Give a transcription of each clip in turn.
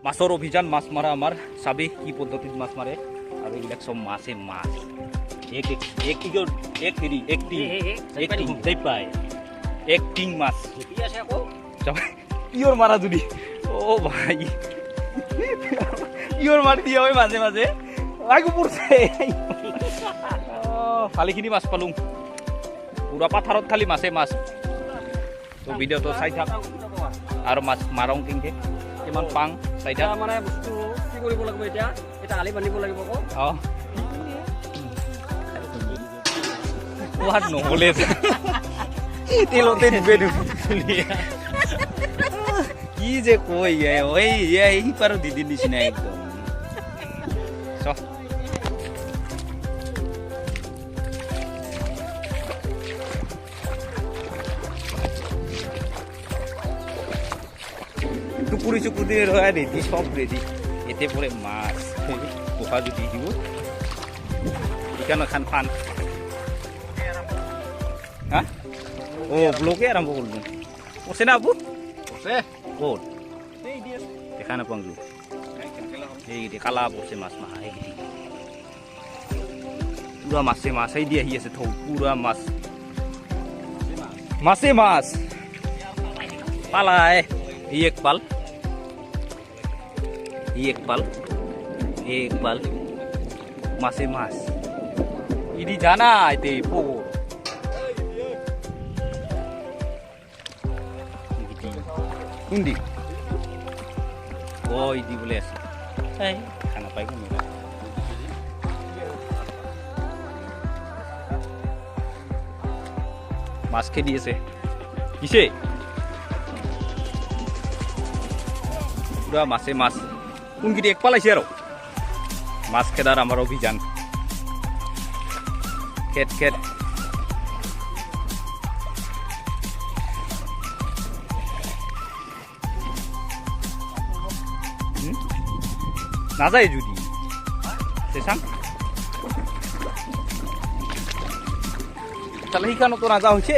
মাছৰ অভিযান মাছ মাৰা আমাৰ চাবি কি পদ্ধতিত মাছ মাৰে আৰু এইবিলাক চব মাছে মাছ এক টিং মাছ পিয়ৰ মাৰা যদি অ ভাই পিয়ৰ মাৰি দিয়া হয় মাজে মাজে আগু পড়ছে ভালেখিনি মাছ পালোঁ পুৰা পাথাৰত খালি মাছে মাছ তো ভিডিঅ'টো চাই থাক আৰু মাছ মাৰং কেনেকৈ কিমান পাং চাই থাক মানে বস্তু কি কৰিব লাগিব এতিয়া এটা আলি বান্ধিব লাগিব আকৌ অঁ সোৱাদ নহ'লে তেলতে ডুবে কি যে কৈ এই পাৰো দিদিৰ নিচিনা একদম টুকুৰি চুকুৰি ৰেডি সব ৰেডি এতে পৰে মাছ পোকা যদি দিব এখানে খান ফান হা ও ব্লগে আৰম্ভ কৰিলোঁ কৈছে না আবু কৈছে ক'ত দেখা নাপাওঁ এইকেইটি কালা পৰছে মাছ মাহা এইকেইটি পুৰা মাছে মাছ এই দি আহি আছে থৌ পুৰা মাছ মাছে মাছ পালাই ই এক পাল মাছে মাছ ইদি জানা এতে পুকুর কোনদি ও ইদি বলে আছে খানা পাই কোন মাছ খেয়ে দিয়েছে কিসে পুরা মাছে মাছ কোনকিটি এক পালাইছে আৰু মাছ খেদাৰ আমাৰ অভিযান খেত নাযায় যদি চেঁচাং চালা সিখানতো নাযা হৈছে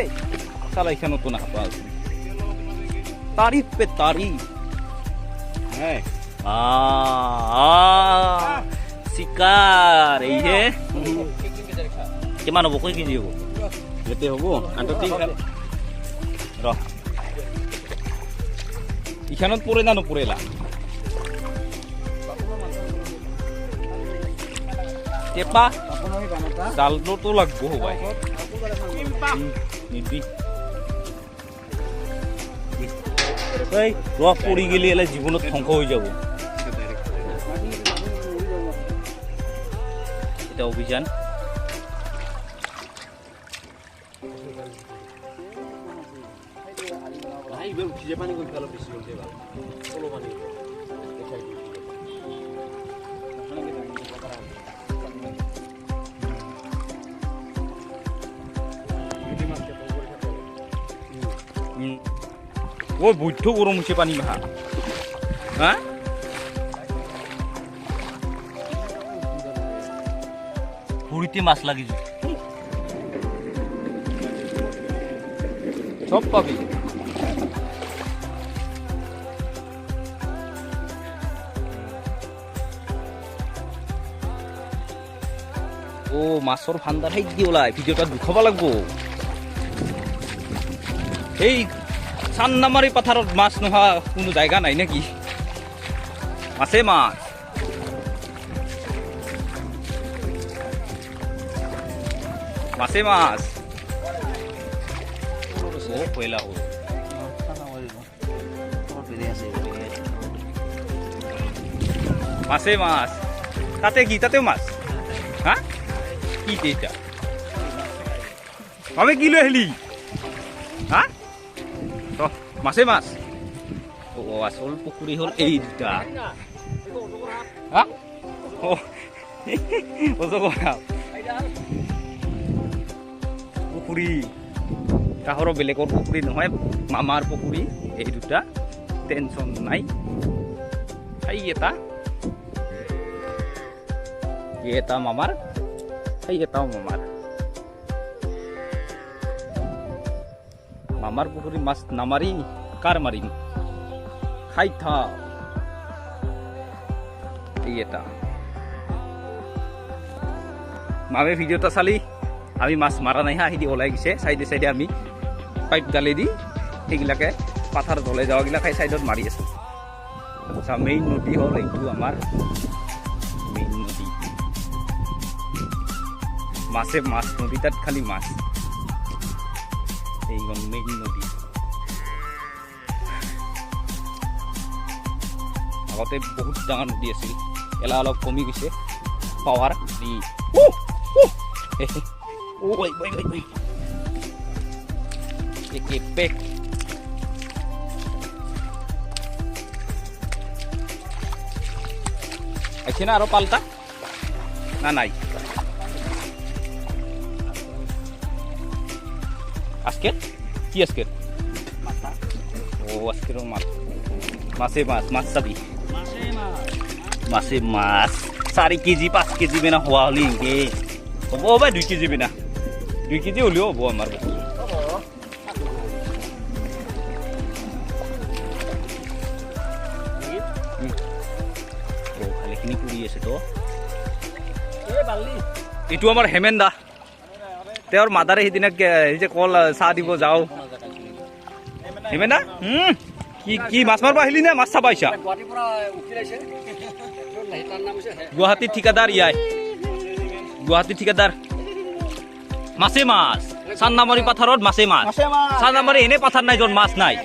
চালা সিখানতো নাপা তারিফ পে তারিফ হ্যাঁ শিকার এই যে কিমান হ'ব কই কেজি হ'ব যেতে হ'ব আন্তটি ৰ ইখানত পৰে না নপৰেলা টেপা জালটো লাগব হবাই নিদি রফ পড়ি গেলে এলে জীবনত ধ্বংস হয়ে যাব এটা অভিযান ওই বৈধ গরম হচ্ছে পানি মাহা হ্যাঁ পুরিতে মাছ লাগিছে সব পাবি ও মাছৰ ভাণ্ডাৰ সেই দি ওলাই ভিডিঅ'টা দুখাব লাগব এই চান্নামারি পাথারত মাছ নোহা কোনো জায়গা নাই নাকি মাছে মাছ মাছে মাছ ও পয়লা হল মাছে মাছ তাতে কি তাতেও মাছ হ্যাঁ কি এটা আমি কি লৈ আহিলি হ্যাঁ মাছে মাছ ও আসল পুকুরি হল এই দুটা হ্যাঁ পুকুরি কাহরো বেলেগর পুকুরি নহয় মামার পুকুরি এই দুটা টেনশন নাই এটা মামার এটাও মামার মামার পুকুরি মাছ নামারি কার মারিম খাই থা এই এটা মামে ভিডিওটা চালি আমি মাছ মাৰা নাই হা সিদি ওলাই গৈছে চাইডে চাইডে আমি পাইপ ডালি দি সেইগিলাকে পাথাৰ তলে যাৱাগিলা খাই চাইডত মাৰি আছো আচ্ছা মেইন নদী হ'ল এইটো আমাৰ মেইন নদী মাছে মাছ নদী তাত খালি মাছ এইখন মেইন নদী আগতে বহুত ডাঙৰ নদী আছিল এলা অলপ কমি গৈছে পাৱাৰ দি পেক আছে না আরো পাল্টা না নাই আজকে কি আজকে ও আজকের মাছ মাছে মাছ মাছ চাবি মাছে মাছ 4 কেজি 5 কেজি বেনা হওয়া হলি ইনকে হব ভাই 2 কেজি বেনা 2 কেজি হলেও হব আমার খালিখিনি পুৰি আছে তো এইটো আমাৰ হেমেন্দা তেওঁৰ মাদাৰে সিদিনা যে কল চাহ দিব যাওঁ হেমেন্দা কি কি মাছ মাৰিব আহিলি নে মাছ চাব আহিছা গুৱাহাটী ঠিকাদাৰ ইয়াই গুৱাহাটী ঠিকাদাৰ মাছে মাছ চান্দামাৰী পাথাৰত মাছে মাছ চান্দামাৰী এনে পাথাৰ নাই য'ত মাছ নাই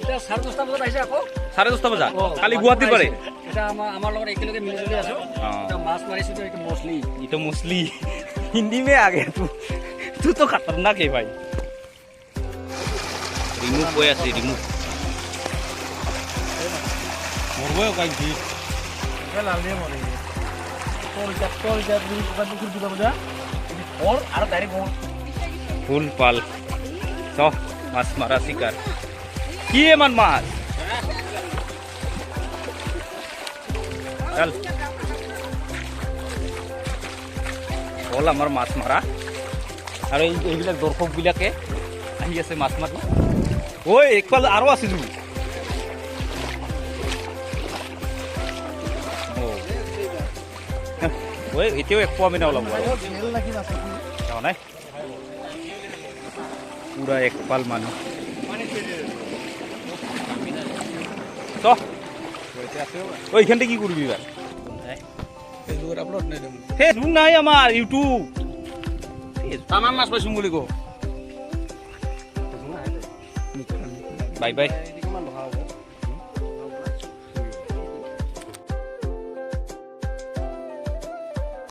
10:30 বজাত আহিছে আকৌ 10:30 বজাত কালি গুৱাহাটীৰ পৰা এটা আমাৰ লগত একেলগে মিলি জুলি আছো এটা মাছ মাৰিছো তো এটা মছলি ये तो मछली हिंदी में आ गया तू तो खतरनाक है भाई रिमूव होया से रिमूव मरबो काई जी এলা লে মরে তোর যা বিল কোন দিকে দিবা বজা और আর ডাইরেক্ট কোন फुल पाल तो माছ मारा शिकार কি এমন মাছ চল হল আমার মাছ মারা আর এইবিলাক দর্শকবিলাকে আহি আছে মাছ মাৰি ওই একপাল আৰো আছে জু ওই এতিয়াও এক পোৱা মিনা ওলাব নাই পুরা এক পাল মানুহ তো ওইখানটা কি করবি এবার ফেসবুক নাই আমার ইউটিউব তামাম মাছ পাইছো বুলি কো বাই বাই